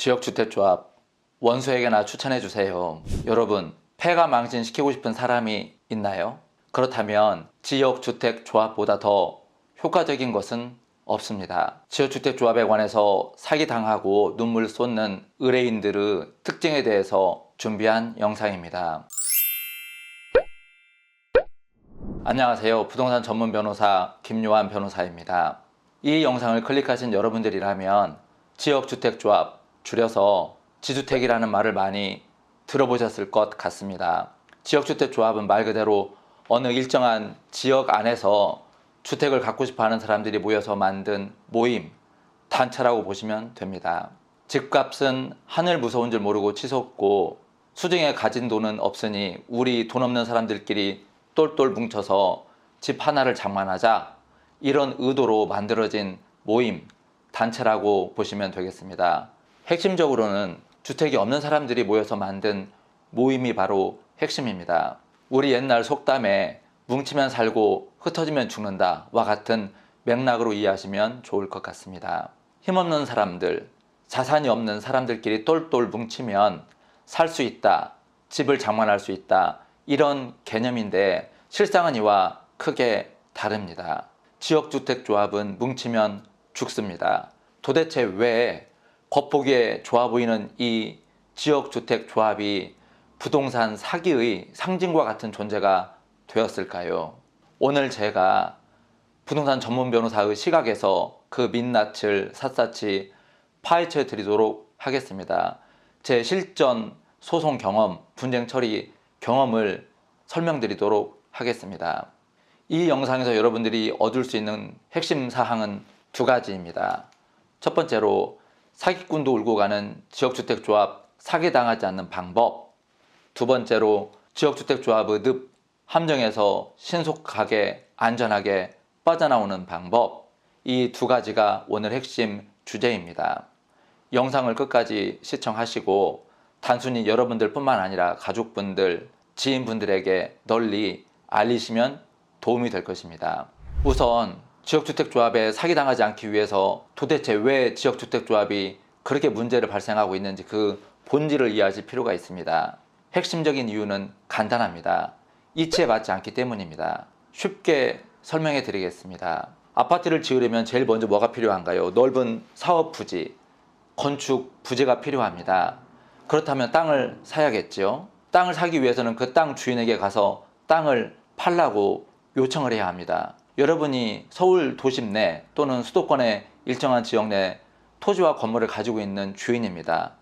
지역주택조합 원수에게나 추천해주세요. 여러분, 폐가 망신시키고 싶은 사람이 있나요? 그렇다면 지역주택조합보다 더 효과적인 것은 없습니다. 지역주택조합에 관해서 사기당하고 눈물 쏟는 의뢰인들의 특징에 대해서 준비한 영상입니다. 안녕하세요. 부동산 전문 변호사 김요한 변호사입니다. 이 영상을 클릭하신 여러분들이라면 지역주택조합, 줄여서 지주택이라는 말을 많이 들어보셨을 것 같습니다. 지역주택조합은 말 그대로 어느 일정한 지역 안에서 주택을 갖고 싶어 하는 사람들이 모여서 만든 모임, 단체라고 보시면 됩니다. 집값은 하늘 무서운 줄 모르고 치솟고 수중에 가진 돈은 없으니 우리 돈 없는 사람들끼리 똘똘 뭉쳐서 집 하나를 장만하자, 이런 의도로 만들어진 모임, 단체라고 보시면 되겠습니다. 핵심적으로는 주택이 없는 사람들이 모여서 만든 모임이 바로 핵심입니다. 우리 옛날 속담에 뭉치면 살고 흩어지면 죽는다와 같은 맥락으로 이해하시면 좋을 것 같습니다. 힘없는 사람들, 자산이 없는 사람들끼리 똘똘 뭉치면 살 수 있다, 집을 장만할 수 있다, 이런 개념인데 실상은 이와 크게 다릅니다. 지역주택조합은 뭉치면 죽습니다. 도대체 왜 겉보기에 좋아 보이는 이 지역주택조합이 부동산 사기의 상징과 같은 존재가 되었을까요? 오늘 제가 부동산 전문 변호사의 시각에서 그 민낯을 샅샅이 파헤쳐 드리도록 하겠습니다. 제 실전 소송 경험, 분쟁 처리 경험을 설명드리도록 하겠습니다. 이 영상에서 여러분들이 얻을 수 있는 핵심 사항은 두 가지입니다. 첫 번째로 사기꾼도 울고 가는 지역주택조합 사기당하지 않는 방법, 두 번째로 지역주택조합의 늪 함정에서 신속하게 안전하게 빠져나오는 방법, 이 두 가지가 오늘 핵심 주제입니다. 영상을 끝까지 시청하시고 단순히 여러분들 뿐만 아니라 가족분들, 지인분들에게 널리 알리시면 도움이 될 것입니다. 우선 지역주택조합에 사기당하지 않기 위해서 도대체 왜 지역주택조합이 그렇게 문제를 발생하고 있는지 그 본질을 이해하실 필요가 있습니다. 핵심적인 이유는 간단합니다. 이치에 맞지 않기 때문입니다. 쉽게 설명해 드리겠습니다. 아파트를 지으려면 제일 먼저 뭐가 필요한가요? 넓은 사업 부지, 건축 부지가 필요합니다. 그렇다면 땅을 사야겠죠. 땅을 사기 위해서는 그 땅 주인에게 가서 땅을 팔라고 요청을 해야 합니다. 여러분이 서울 도심 내 또는 수도권의 일정한 지역 내 토지와 건물을 가지고 있는 주인입니다.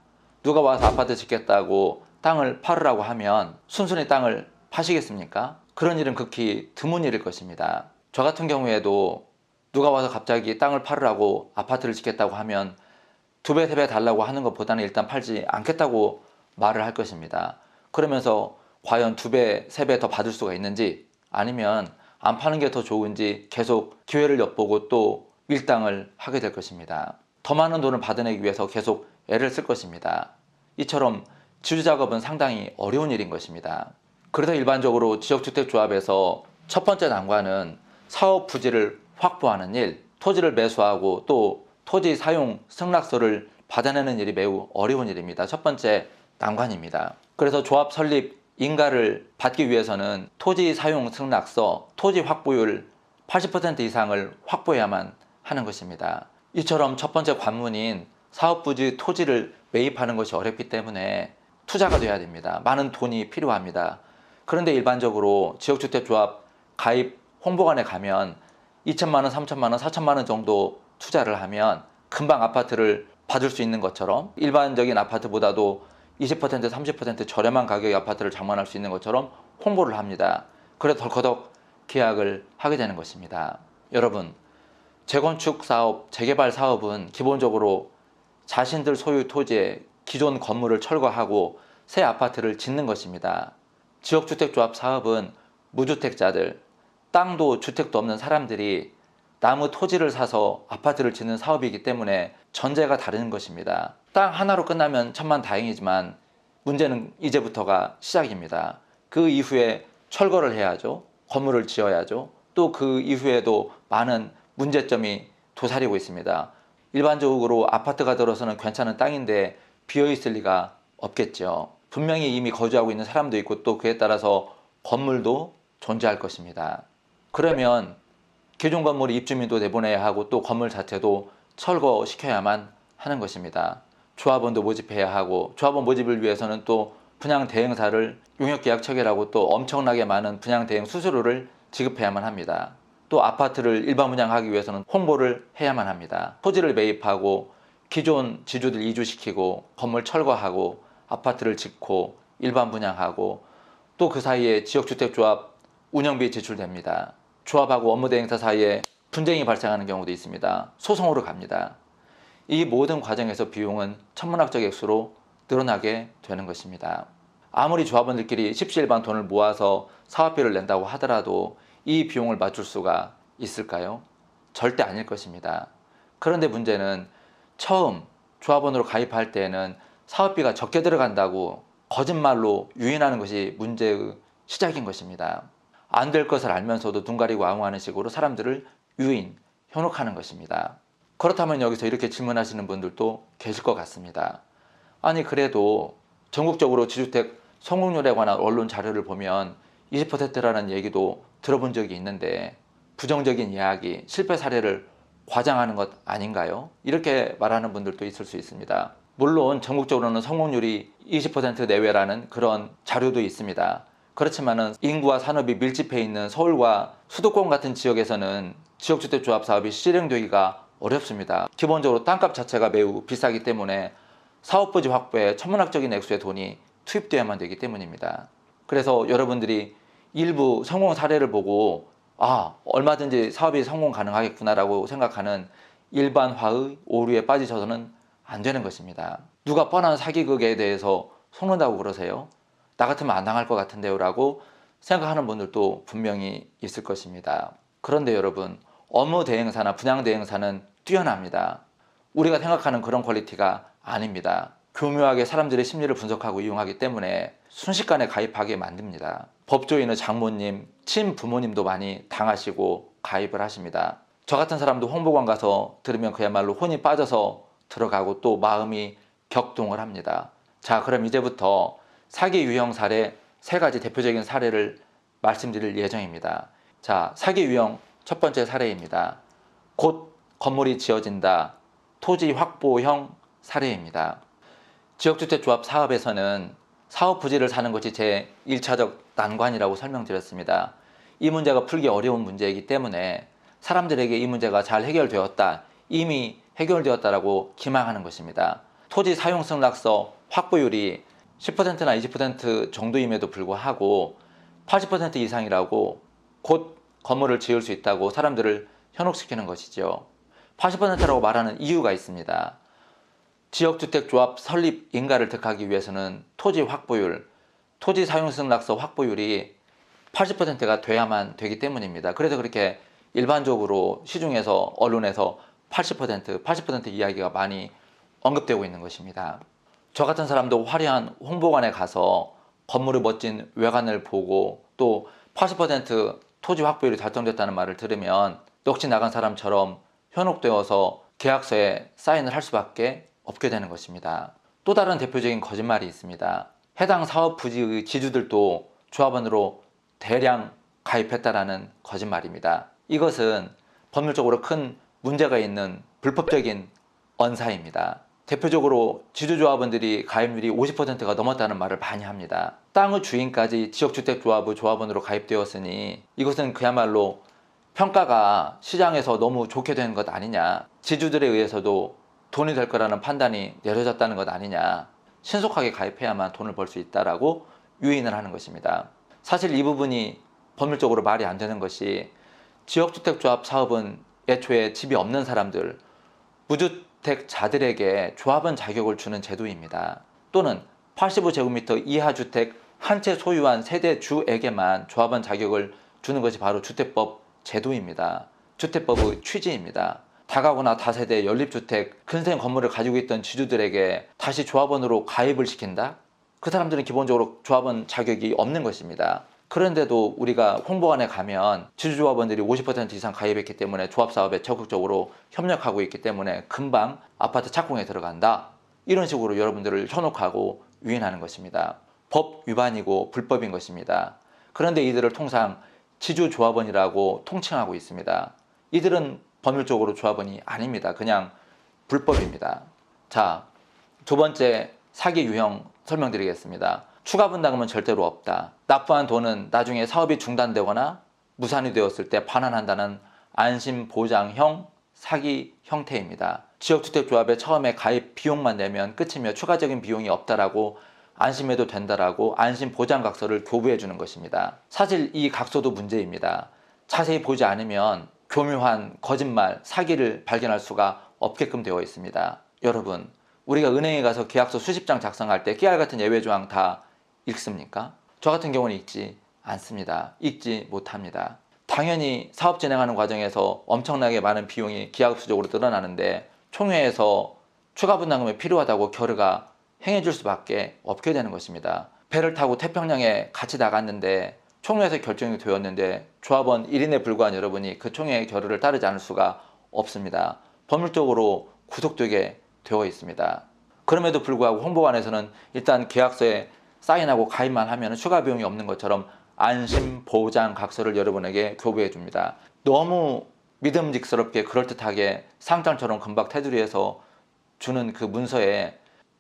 누가 와서 아파트 짓겠다고 땅을 팔으라고 하면 순순히 땅을 파시겠습니까? 그런 일은 극히 드문 일일 것입니다. 저 같은 경우에도 누가 와서 갑자기 땅을 팔으라고 아파트를 짓겠다고 하면 2배, 3배 달라고 하는 것보다는 일단 팔지 않겠다고 말을 할 것입니다. 그러면서 과연 2배, 3배 더 받을 수가 있는지, 아니면 안 파는 게 더 좋은지 계속 기회를 엿보고 또 밀당을 하게 될 것입니다. 더 많은 돈을 받아내기 위해서 계속 애를 쓸 것입니다. 이처럼 지주작업은 상당히 어려운 일인 것입니다. 그래서 일반적으로 지역주택조합에서 첫 번째 난관은 사업 부지를 확보하는 일, 토지를 매수하고 또 토지 사용 승낙서를 받아내는 일이 매우 어려운 일입니다. 첫 번째 난관입니다. 그래서 조합 설립 인가를 받기 위해서는 토지 사용 승낙서, 토지 확보율 80% 이상을 확보해야만 하는 것입니다. 이처럼 첫 번째 관문인 사업부지 토지를 매입하는 것이 어렵기 때문에 투자가 돼야 됩니다. 많은 돈이 필요합니다. 그런데 일반적으로 지역주택조합 가입 홍보관에 가면 2천만 원, 3천만 원, 4천만 원 정도 투자를 하면 금방 아파트를 받을 수 있는 것처럼, 일반적인 아파트보다도 20%, 30% 저렴한 가격의 아파트를 장만할 수 있는 것처럼 홍보를 합니다. 그래서 덜커덕 계약을 하게 되는 것입니다. 여러분, 재건축 사업, 재개발 사업은 기본적으로 자신들 소유 토지에 기존 건물을 철거하고 새 아파트를 짓는 것입니다. 지역주택조합 사업은 무주택자들, 땅도 주택도 없는 사람들이 나무 토지를 사서 아파트를 짓는 사업이기 때문에 전제가 다른 것입니다. 땅 하나로 끝나면 천만다행이지만 문제는 이제부터가 시작입니다. 그 이후에 철거를 해야죠. 건물을 지어야죠. 또 그 이후에도 많은 문제점이 도사리고 있습니다. 일반적으로 아파트가 들어서는 괜찮은 땅인데 비어있을 리가 없겠죠. 분명히 이미 거주하고 있는 사람도 있고 또 그에 따라서 건물도 존재할 것입니다. 그러면 기존 건물이 입주민도 내보내야 하고 또 건물 자체도 철거시켜야만 하는 것입니다. 조합원도 모집해야 하고 조합원 모집을 위해서는 또 분양 대행사를 용역계약 체결하고 또 엄청나게 많은 분양 대행 수수료를 지급해야만 합니다. 또 아파트를 일반 분양하기 위해서는 홍보를 해야만 합니다. 토지를 매입하고 기존 지주들 이주시키고 건물 철거하고 아파트를 짓고 일반 분양하고 또 그 사이에 지역주택조합 운영비 지출됩니다. 조합하고 업무대행사 사이에 분쟁이 발생하는 경우도 있습니다. 소송으로 갑니다. 이 모든 과정에서 비용은 천문학적 액수로 늘어나게 되는 것입니다. 아무리 조합원들끼리 십시일반 돈을 모아서 사업비를 낸다고 하더라도 이 비용을 맞출 수가 있을까요? 절대 아닐 것입니다. 그런데 문제는 처음 조합원으로 가입할 때에는 사업비가 적게 들어간다고 거짓말로 유인하는 것이 문제의 시작인 것입니다. 안 될 것을 알면서도 눈 가리고 아웅하는 식으로 사람들을 유인, 현혹하는 것입니다. 그렇다면 여기서 이렇게 질문하시는 분들도 계실 것 같습니다. 아니 그래도 전국적으로 지주택 성공률에 관한 언론 자료를 보면 20%라는 얘기도 들어본 적이 있는데 부정적인 이야기, 실패 사례를 과장하는 것 아닌가요? 이렇게 말하는 분들도 있을 수 있습니다. 물론 전국적으로는 성공률이 20% 내외라는 그런 자료도 있습니다. 그렇지만은 인구와 산업이 밀집해 있는 서울과 수도권 같은 지역에서는 지역주택조합 사업이 실행되기가 어렵습니다. 기본적으로 땅값 자체가 매우 비싸기 때문에 사업부지 확보에 천문학적인 액수의 돈이 투입되어야만 되기 때문입니다. 그래서 여러분들이 일부 성공 사례를 보고 얼마든지 사업이 성공 가능하겠구나라고 생각하는 일반화의 오류에 빠지셔서는 안 되는 것입니다. 누가 뻔한 사기극에 대해서 속는다고 그러세요? 나 같으면 안 당할 것 같은데요 라고 생각하는 분들도 분명히 있을 것입니다. 그런데 여러분, 업무 대행사나 분양 대행사는 뛰어납니다. 우리가 생각하는 그런 퀄리티가 아닙니다. 교묘하게 사람들의 심리를 분석하고 이용하기 때문에 순식간에 가입하게 만듭니다. 법조인의 장모님, 친부모님도 많이 당하시고 가입을 하십니다. 저 같은 사람도 홍보관 가서 들으면 그야말로 혼이 빠져서 들어가고 또 마음이 격동을 합니다. 자, 그럼 이제부터 사기 유형 사례 3가지 대표적인 사례를 말씀드릴 예정입니다. 자, 사기 유형 첫 번째 사례입니다. 곧 건물이 지어진다. 토지 확보형 사례입니다. 지역주택조합 사업에서는 사업 부지를 사는 것이 제 1차적 난관이라고 설명드렸습니다. 이 문제가 풀기 어려운 문제이기 때문에 사람들에게 이 문제가 잘 해결되었다, 이미 해결되었다라고 기망하는 것입니다. 토지 사용성 낙서 확보율이 10%나 20% 정도임에도 불구하고 80% 이상이라고 곧 건물을 지을 수 있다고 사람들을 현혹시키는 것이죠. 80%라고 말하는 이유가 있습니다. 지역주택조합 설립 인가를 득하기 위해서는 토지 확보율, 토지 사용성 낙서 확보율이 80%가 돼야만 되기 때문입니다. 그래서 그렇게 일반적으로 시중에서 언론에서 80% 이야기가 많이 언급되고 있는 것입니다. 저 같은 사람도 화려한 홍보관에 가서 건물의 멋진 외관을 보고 또 80% 토지 확보율이 달성됐다는 말을 들으면 넋이 나간 사람처럼 현혹되어서 계약서에 사인을 할 수밖에 없게 되는 것입니다. 또 다른 대표적인 거짓말이 있습니다. 해당 사업 부지의 지주들도 조합원으로 대량 가입했다라는 거짓말입니다. 이것은 법률적으로 큰 문제가 있는 불법적인 언사입니다. 대표적으로 지주조합원들이 가입률이 50%가 넘었다는 말을 많이 합니다. 땅의 주인까지 지역주택조합의 조합원으로 가입되었으니 이것은 그야말로 평가가 시장에서 너무 좋게 된 것 아니냐, 지주들에 의해서도 돈이 될 거라는 판단이 내려졌다는 것 아니냐, 신속하게 가입해야만 돈을 벌 수 있다라고 유인을 하는 것입니다. 사실 이 부분이 법률적으로 말이 안 되는 것이, 지역주택조합 사업은 애초에 집이 없는 사람들, 무주택자들에게 조합원 자격을 주는 제도입니다. 또는 85제곱미터 이하 주택 한 채 소유한 세대주에게만 조합원 자격을 주는 것이 바로 주택법 제도입니다. 주택법의 취지입니다. 다가구나 다세대 연립주택 근생 건물을 가지고 있던 지주들에게 다시 조합원으로 가입을 시킨다? 그 사람들은 기본적으로 조합원 자격이 없는 것입니다. 그런데도 우리가 홍보관에 가면 지주조합원들이 50% 이상 가입했기 때문에 조합사업에 적극적으로 협력하고 있기 때문에 금방 아파트 착공에 들어간다, 이런 식으로 여러분들을 현혹하고 유인하는 것입니다. 법 위반이고 불법인 것입니다. 그런데 이들을 통상 지주조합원이라고 통칭하고 있습니다. 이들은 법률적으로 조합원이 아닙니다. 그냥 불법입니다. 자, 두 번째 사기 유형 설명드리겠습니다. 추가 분담금은 절대로 없다. 납부한 돈은 나중에 사업이 중단되거나 무산이 되었을 때 반환한다는 안심보장형 사기 형태입니다. 지역주택조합에 처음에 가입 비용만 내면 끝이며 추가적인 비용이 없다라고 안심해도 된다라고 안심보장각서를 교부해 주는 것입니다. 사실 이 각서도 문제입니다. 자세히 보지 않으면 교묘한 거짓말, 사기를 발견할 수가 없게끔 되어 있습니다. 여러분, 우리가 은행에 가서 계약서 수십 장 작성할 때 깨알 같은 예외조항 다 읽습니까? 저 같은 경우는 읽지 않습니다. 읽지 못합니다. 당연히 사업 진행하는 과정에서 엄청나게 많은 비용이 기하급수적으로 늘어나는데 총회에서 추가 분담금이 필요하다고 결의가 행해줄 수밖에 없게 되는 것입니다. 배를 타고 태평양에 같이 나갔는데 총회에서 결정이 되었는데 조합원 1인에 불과한 여러분이 그 총회의 결의를 따르지 않을 수가 없습니다. 법률적으로 구속되게 되어 있습니다. 그럼에도 불구하고 홍보관에서는 일단 계약서에 사인하고 가입만 하면 추가 비용이 없는 것처럼 안심보장각서를 여러분에게 교부해 줍니다. 너무 믿음직스럽게 그럴듯하게 상장처럼 금박 테두리에서 주는 그 문서에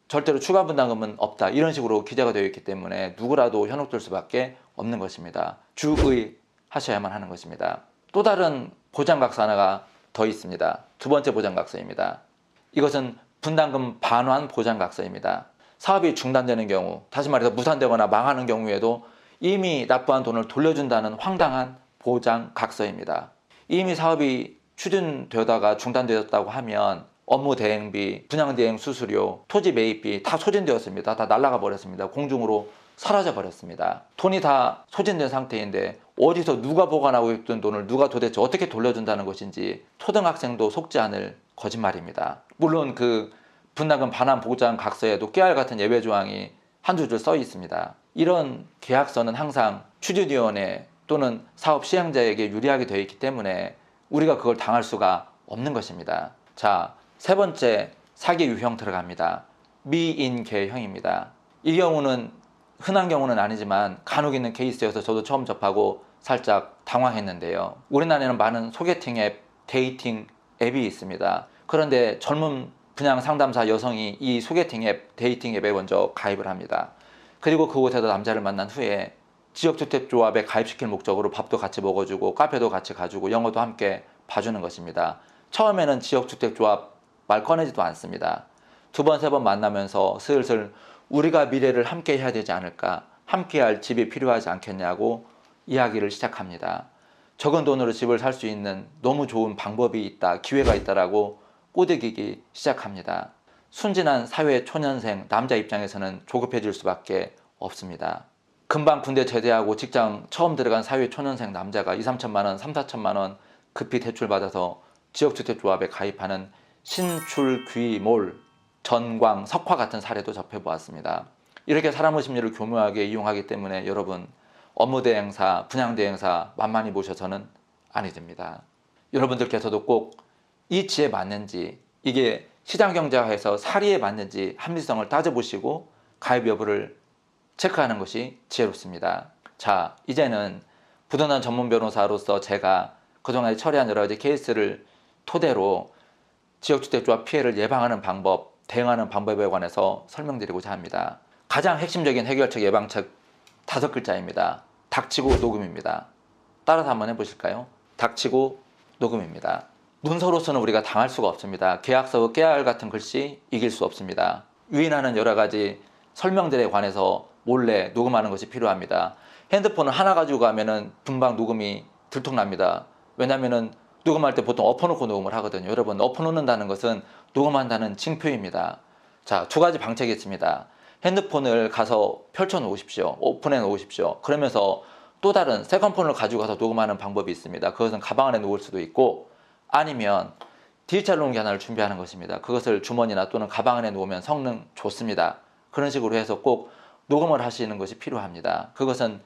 절대로 추가 분담금은 없다 이런 식으로 기재가 되어 있기 때문에 누구라도 현혹될 수밖에 없는 것입니다. 주의하셔야만 하는 것입니다. 또 다른 보장각서 하나가 더 있습니다. 두 번째 보장각서입니다. 이것은 분담금 반환 보장각서입니다. 사업이 중단되는 경우, 다시 말해서 무산되거나 망하는 경우에도 이미 납부한 돈을 돌려준다는 황당한 보장각서입니다. 이미 사업이 추진되다가 중단되었다고 하면 업무 대행비, 분양 대행 수수료, 토지 매입비 다 소진되었습니다. 다 날아가 버렸습니다. 공중으로 사라져 버렸습니다. 돈이 다 소진된 상태인데 어디서 누가 보관하고 있던 돈을 누가 도대체 어떻게 돌려준다는 것인지 초등학생도 속지 않을 거짓말입니다. 물론 그 분담금 반환 보장 각서에도 깨알 같은 예외 조항이 한두 줄 써 있습니다. 이런 계약서는 항상 추진위원회 또는 사업 시행자에게 유리하게 되어 있기 때문에 우리가 그걸 당할 수가 없는 것입니다. 자, 세 번째 사기 유형 들어갑니다. 미인계형입니다. 이 경우는 흔한 경우는 아니지만 간혹 있는 케이스여서 저도 처음 접하고 살짝 당황했는데요. 우리나라에는 많은 소개팅 앱, 데이팅 앱이 있습니다. 그런데 젊은 분양 상담사 여성이 이 소개팅 앱, 데이팅 앱에 먼저 가입을 합니다. 그리고 그곳에서 남자를 만난 후에 지역주택조합에 가입시킬 목적으로 밥도 같이 먹어주고 카페도 같이 가주고 영어도 함께 봐주는 것입니다. 처음에는 지역주택조합 말 꺼내지도 않습니다. 두 번, 세 번 만나면서 슬슬 우리가 미래를 함께 해야 되지 않을까, 함께 할 집이 필요하지 않겠냐고 이야기를 시작합니다. 적은 돈으로 집을 살 수 있는 너무 좋은 방법이 있다, 기회가 있다라고 꼬드기기 시작합니다. 순진한 사회 초년생 남자 입장에서는 조급해질 수밖에 없습니다. 금방 군대 제대하고 직장 처음 들어간 사회 초년생 남자가 2, 3천만 원, 3, 4천만 원 급히 대출받아서 지역주택조합에 가입하는 신출귀몰, 전광, 석화 같은 사례도 접해보았습니다. 이렇게 사람의 심리를 교묘하게 이용하기 때문에 여러분 업무대행사, 분양대행사 만만히 보셔서는 아니 됩니다. 여러분들께서도 꼭 이치에 맞는지, 이게 시장경제화해서 사리에 맞는지 합리성을 따져보시고 가입 여부를 체크하는 것이 지혜롭습니다. 자, 이제는 부동산 전문 변호사로서 제가 그동안 처리한 여러 가지 케이스를 토대로 지역주택조합 피해를 예방하는 방법, 대응하는 방법에 관해서 설명드리고자 합니다. 가장 핵심적인 해결책 예방책 5글자입니다. 닥치고 녹음입니다. 따라서 한번 해보실까요? 닥치고 녹음입니다. 문서로서는 우리가 당할 수가 없습니다. 계약서 깨알 같은 글씨 이길 수 없습니다. 유인하는 여러 가지 설명들에 관해서 몰래 녹음하는 것이 필요합니다. 핸드폰을 하나 가지고 가면은 금방 녹음이 들통납니다. 왜냐면은 녹음할 때 보통 엎어놓고 녹음을 하거든요. 여러분, 엎어놓는다는 것은 녹음한다는 징표입니다. 자, 두 가지 방책이 있습니다. 핸드폰을 가서 펼쳐 놓으십시오. 오픈해 놓으십시오. 그러면서 또 다른 세컨폰을 가지고 가서 녹음하는 방법이 있습니다. 그것은 가방 안에 놓을 수도 있고 아니면 디지털 녹음기 하나를 준비하는 것입니다. 그것을 주머니나 또는 가방 안에 놓으면 성능 좋습니다. 그런 식으로 해서 꼭 녹음을 하시는 것이 필요합니다. 그것은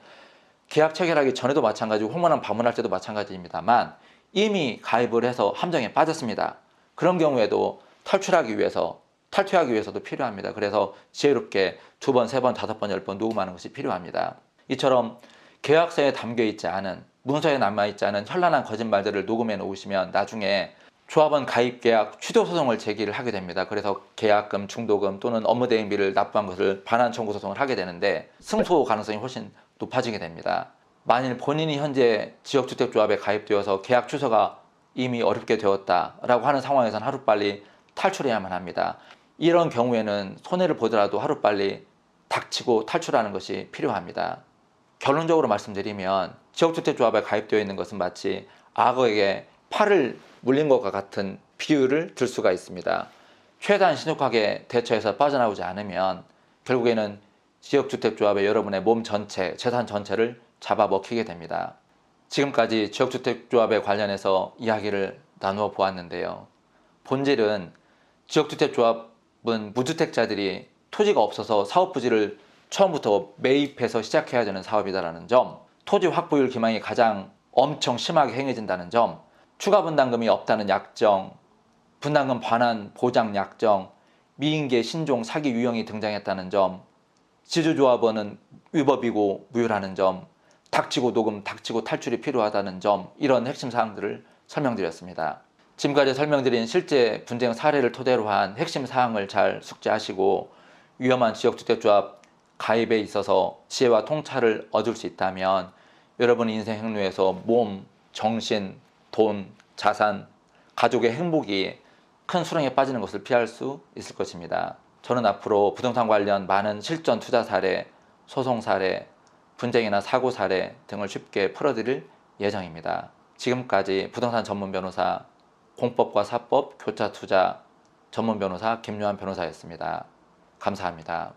계약 체결하기 전에도 마찬가지고 홍보나 방문할 때도 마찬가지입니다만 이미 가입을 해서 함정에 빠졌습니다. 그런 경우에도 탈출하기 위해서 탈퇴하기 위해서도 필요합니다. 그래서 지혜롭게 2번, 3번, 5번, 10번 녹음하는 것이 필요합니다. 이처럼 계약서에 담겨 있지 않은, 문서에 남아 있지 않은 현란한 거짓말들을 녹음해 놓으시면 나중에 조합원 가입 계약 취소 소송을 제기를 하게 됩니다. 그래서 계약금, 중도금 또는 업무 대행비를 납부한 것을 반환 청구 소송을 하게 되는데 승소 가능성이 훨씬 높아지게 됩니다. 만일 본인이 현재 지역주택조합에 가입되어서 계약 취소가 이미 어렵게 되었다라고 하는 상황에서는 하루빨리 탈출해야만 합니다. 이런 경우에는 손해를 보더라도 하루빨리 닥치고 탈출하는 것이 필요합니다. 결론적으로 말씀드리면 지역주택조합에 가입되어 있는 것은 마치 악어에게 팔을 물린 것과 같은 비유를 들 수가 있습니다. 최대한 신속하게 대처해서 빠져나오지 않으면 결국에는 지역주택조합의 여러분의 몸 전체, 재산 전체를 잡아먹히게 됩니다. 지금까지 지역주택조합에 관련해서 이야기를 나누어 보았는데요. 본질은 지역주택조합은 무주택자들이 토지가 없어서 사업부지를 처음부터 매입해서 시작해야 되는 사업이다라는 점, 토지 확보율 기망이 가장 엄청 심하게 행해진다는 점, 추가 분담금이 없다는 약정, 분담금 반환 보장 약정, 미인계 신종 사기 유형이 등장했다는 점, 지주조합원은 위법이고 무효라는 점, 닥치고 녹음, 닥치고 탈출이 필요하다는 점, 이런 핵심 사항들을 설명드렸습니다. 지금까지 설명드린 실제 분쟁 사례를 토대로 한 핵심 사항을 잘 숙지하시고 위험한 지역주택조합 가입에 있어서 지혜와 통찰을 얻을 수 있다면 여러분의 인생 행로에서 몸, 정신, 돈, 자산, 가족의 행복이 큰 수렁에 빠지는 것을 피할 수 있을 것입니다. 저는 앞으로 부동산 관련 많은 실전 투자 사례, 소송 사례, 분쟁이나 사고 사례 등을 쉽게 풀어드릴 예정입니다. 지금까지 부동산 전문 변호사, 공법과 사법, 교차 투자 전문 변호사 김요한 변호사였습니다. 감사합니다.